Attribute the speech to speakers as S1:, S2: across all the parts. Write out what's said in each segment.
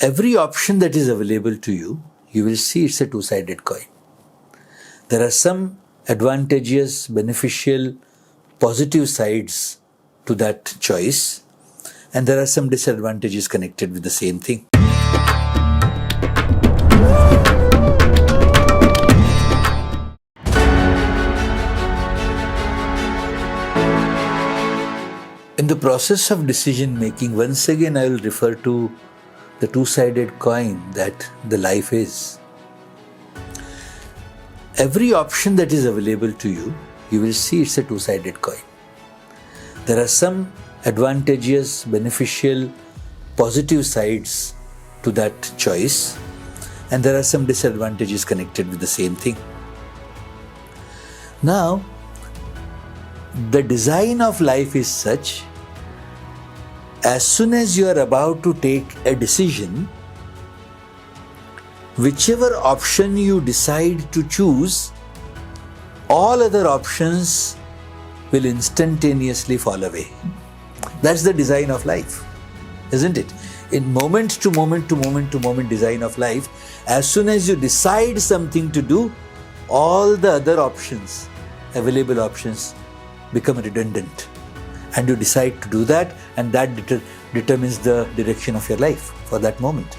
S1: every option that is available to you, you will see it's a two-sided coin. There are some advantageous, beneficial, positive sides to that choice, and there are some disadvantages connected with the same thing. In the process of decision making, once again I will refer to the two-sided coin that the life is. Every option that is available to you, you will see it's a two-sided coin. There are some advantageous, beneficial, positive sides to that choice, and there are some disadvantages connected with the same thing. Now, the design of life is such, as soon as you are about to take a decision, whichever option you decide to choose, all other options will instantaneously fall away. That's the design of life, isn't it? In moment to moment to moment to moment design of life, as soon as you decide something to do, all the other options, available options, become redundant. And you decide to do that, and that determines the direction of your life for that moment.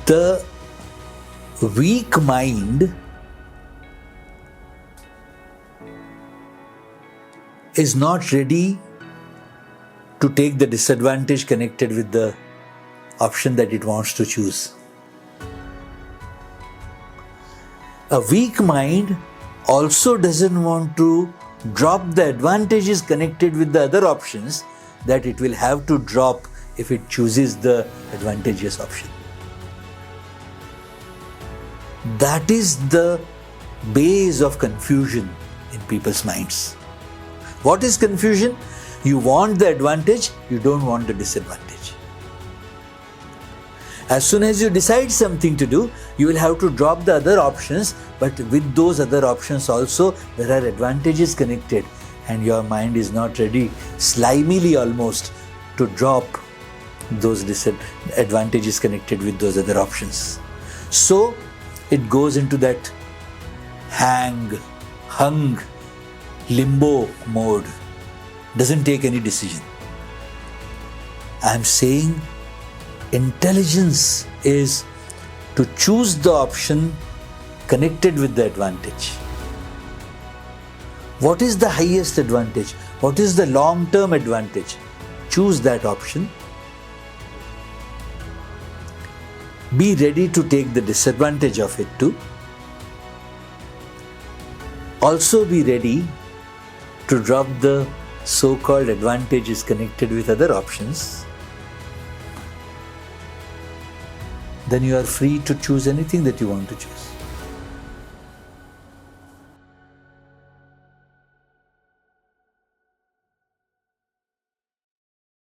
S1: The weak mind is not ready to take the disadvantage connected with the option that it wants to choose. A weak mind also doesn't want to drop the advantages connected with the other options that it will have to drop if it chooses the advantageous option. That is the base of confusion in people's minds. What is confusion? You want the advantage, you don't want the disadvantage. As soon as you decide something to do, you will have to drop the other options, but with those other options also, there are advantages connected, and your mind is not ready, slimily almost, to drop those disadvantages connected with those other options. So, it goes into that hung, limbo mode, doesn't take any decision. I am saying intelligence is to choose the option connected with the advantage. What is the highest advantage? What is the long-term advantage? Choose that option. Be ready to take the disadvantage of it too. Also be ready to drop the so-called advantages connected with other options. Then you are free to choose anything that you want to choose.